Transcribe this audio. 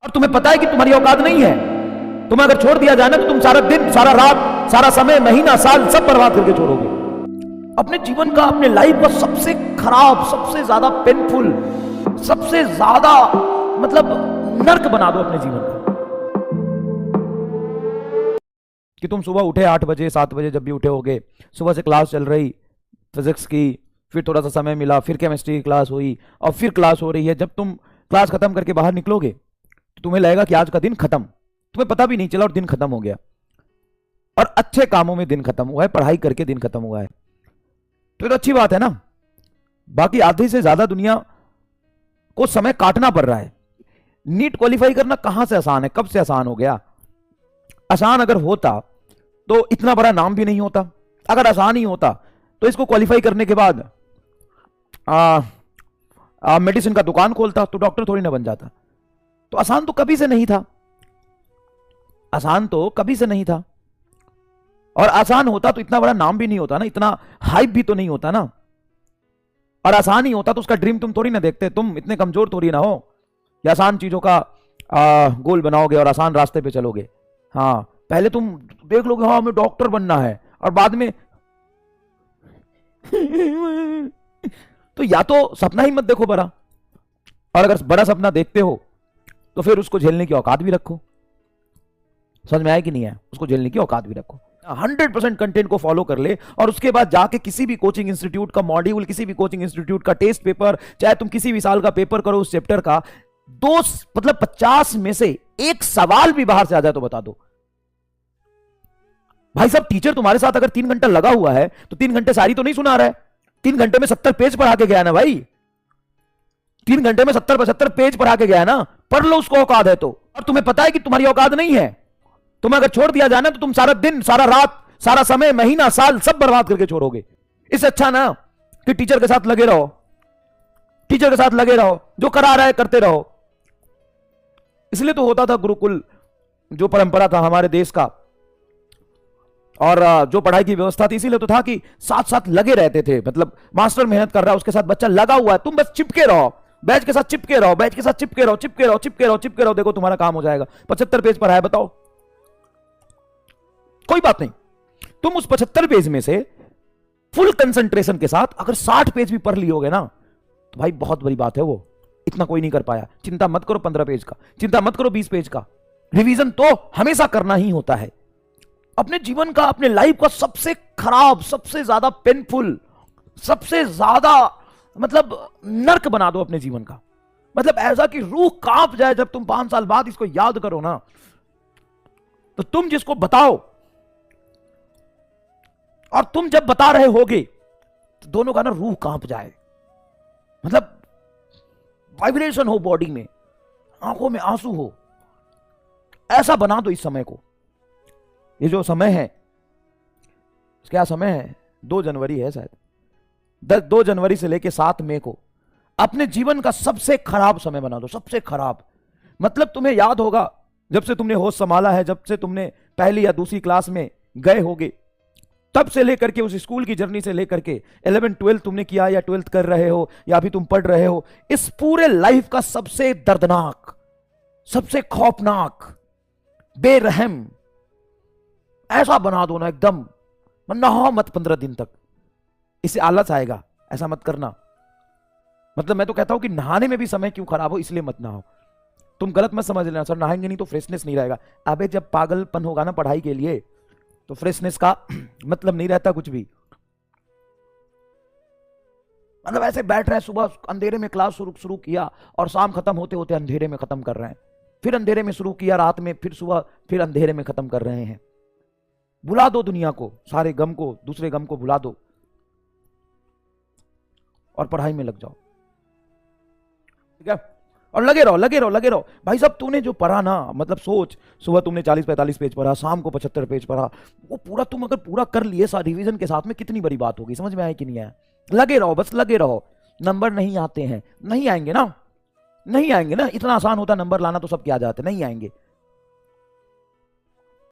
और तुम्हें पता है कि तुम्हारी औकात नहीं है। तुम्हें अगर छोड़ दिया जाए ना तो तुम सारा दिन, सारा रात, सारा समय, महीना, साल सब बर्बाद करके छोड़ोगे। अपने जीवन का, अपने लाइफ का सबसे खराब, सबसे ज्यादा पेनफुल, सबसे ज्यादा मतलब नर्क बना दो अपने जीवन का। कि तुम सुबह उठे 8 बजे 7 बजे, जब भी उठे होगे, सुबह से क्लास चल रही फिजिक्स की, फिर थोड़ा सा समय मिला, फिर केमिस्ट्री की क्लास हुई और फिर क्लास हो रही है। जब तुम क्लास खत्म करके बाहर निकलोगे तो तुम्हें लगेगा कि आज का दिन खत्म, तुम्हें पता भी नहीं चला और दिन खत्म हो गया। और अच्छे कामों में दिन खत्म हुआ है, पढ़ाई करके दिन खत्म हुआ है, तो ये तो अच्छी बात है ना। बाकी आधी से ज्यादा दुनिया को समय काटना पड़ रहा है। नीट क्वालिफाई करना कहां से आसान है, कब से आसान हो गया? आसान अगर होता तो इतना बड़ा नाम भी नहीं होता। अगर आसान ही होता तो इसको क्वालिफाई करने के बाद मेडिसिन का दुकान खोलता तो डॉक्टर थोड़ी ना बन जाता। तो आसान तो कभी से नहीं था, आसान तो कभी से नहीं था। और आसान होता तो इतना बड़ा नाम भी नहीं होता ना, इतना हाइप भी तो नहीं होता ना। और आसान ही होता तो उसका ड्रीम तुम थोड़ी ना देखते। तुम इतने कमजोर थोड़ी ना हो कि आसान चीजों का गोल बनाओगे और आसान रास्ते पे चलोगे। हाँ, पहले तुम देख लोगे हाँ हमें डॉक्टर बनना है, और बाद में तो या तो सपना ही मत देखो बड़ा, और अगर बड़ा सपना देखते हो तो फिर उसको झेलने की औकात भी रखो। समझ में आया कि नहीं है? उसको झेलने की औकात भी रखो। 100% कंटेंट को फॉलो कर ले, और उसके बाद जाके किसी भी कोचिंग इंस्टीट्यूट का मॉड्यूल, किसी भी कोचिंग इंस्टीट्यूट का टेस्ट पेपर, चाहे तुम किसी भी साल का पेपर करो उस चैप्टर का, दो मतलब 50 में से एक सवाल भी बाहर से आ जाए तो बता दो। भाई साहब, टीचर तुम्हारे साथ अगर 3 घंटा लगा हुआ है तो 3 घंटे सारी तो नहीं सुना रहा है, 3 घंटे में 70 पेज पढ़ा के गया ना भाई। 3 घंटे में 70-75 पेज पढ़ा के गया ना, पढ़ लो उसको औकात है तो। और तुम्हें पता है कि तुम्हारी औकात नहीं है। तुम्हें अगर छोड़ दिया जाए ना तो तुम सारा दिन, सारा रात, सारा समय, महीना, साल सब बर्बाद करके छोड़ोगे। इससे अच्छा ना कि टीचर के साथ लगे रहो, टीचर के साथ लगे रहो, जो करा रहा है करते रहो। इसलिए तो होता था गुरुकुल, जो परंपरा था हमारे देश का, और जो पढ़ाई की व्यवस्था थी, इसीलिए तो था कि साथ साथ लगे रहते थे। मतलब मास्टर मेहनत कर रहा है, उसके साथ बच्चा लगा हुआ है, तुम बस चिपके रहो, बैच के साथ चिपके रहो, बैच के साथ चिपके रहो, चिपके रहो, चिपके रहो, चिपके रहो, देखो तुम्हारा काम हो जाएगा। 75 पेज पढ़ा है, बताओ, कोई बात नहीं। तुम उस 75 पेज में से फुल कंसंट्रेशन के साथ अगर 60 पेज भी पढ़ लियोगे ना तो भाई बहुत बड़ी बात है वो। इतना कोई नहीं कर पाया। चिंता मत करो 15 पेज का, चिंता मत करो 20 पेज का। रिवीजन तो हमेशा करना ही होता है। अपने जीवन का, अपने लाइफ का सबसे खराब, सबसे ज्यादा पेनफुल, सबसे ज्यादा मतलब नर्क बना दो अपने जीवन का। मतलब ऐसा कि रूह कांप जाए जब तुम 5 साल बाद इसको याद करो ना। तो तुम जिसको बताओ और तुम जब बता रहे होगे तो दोनों का ना रूह कांप जाए। मतलब वाइब्रेशन हो बॉडी में, आंखों में आंसू हो। ऐसा बना दो इस समय को। ये जो समय है, क्या समय है? 2 जनवरी है शायद। 2 जनवरी से लेके 7 मई को अपने जीवन का सबसे खराब समय बना दो, सबसे खराब। मतलब तुम्हें याद होगा जब से तुमने होश संभाला है, जब से तुमने पहली या दूसरी क्लास में गए होगे, तब से लेकर के उस स्कूल की जर्नी से लेकर के 11 12 तुमने किया, या 12th कर रहे हो, या अभी तुम पढ़ रहे हो, इस पूरे लाइफ का सबसे दर्दनाक, सबसे खौफनाक, बेरहम ऐसा बना दो ना एकदम। नहाओ मत 15 दिन तक, इससे आलस आएगा, ऐसा मत करना। मतलब मैं तो कहता हूं कि नहाने में भी समय क्यों खराब हो, इसलिए मत नहाओ। तुम गलत मत समझ लेना, सर नहाएंगे नहीं तो फ्रेशनेस नहीं रहेगा। अबे जब पागलपन होगा ना पढ़ाई के लिए तो फ्रेशनेस का मतलब नहीं रहता कुछ भी। मतलब ऐसे बैठ रहे हैं, सुबह अंधेरे में क्लास शुरू किया और शाम खत्म होते होते अंधेरे में खत्म कर रहे हैं, फिर अंधेरे में शुरू किया रात में, फिर सुबह, फिर अंधेरे में खत्म कर रहे हैं। भुला दो दुनिया को, सारे गम को, दूसरे गम को भुला दो और पढ़ाई में लग जाओ, ठीक है? और लगे रहो, लगे रहो, लगे रहो। भाई साहब, तूने जो पढ़ा ना, मतलब सोच, सुबह तुमने 40-45 पेज पढ़ा, शाम को 75 पेज पढ़ा, वो पूरा तुम अगर पूरा कर लिए रिवीजन के साथ में, कितनी बड़ी बात होगी। समझ में आया कि नहीं आया? लगे रहो, बस लगे रहो। नंबर नहीं आते हैं, नहीं आएंगे ना, नहीं आएंगे ना। इतना आसान होता नंबर लाना तो सब क्या जाते, नहीं आएंगे।